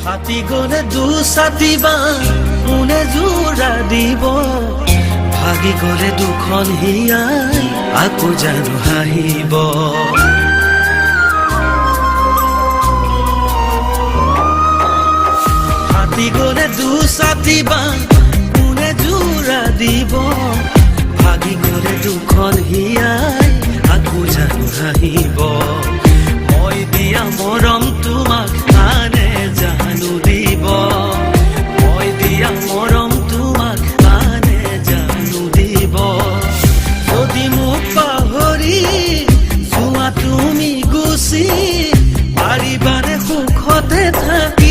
ফাটি গলে দুছাতি বাঁহ কোনে জোৰা দিব ভাগি গলে দুখন হিয়াই আকৌ জানো হাঁহিব ফাটি গলে দুছাতি বাঁহ কোনে জোৰা দিব ভাগি গলে দুখন হিয়াই আকৌ জানো হাঁহিব মই দিয়া মৰম তোমাক আনে জানো দিব মই দিয়া মৰম তোমাক আনে জানো দিব যদি মোক পাহৰি যোৱা তুমি গুচি পাৰিবানে সুখতে থাকি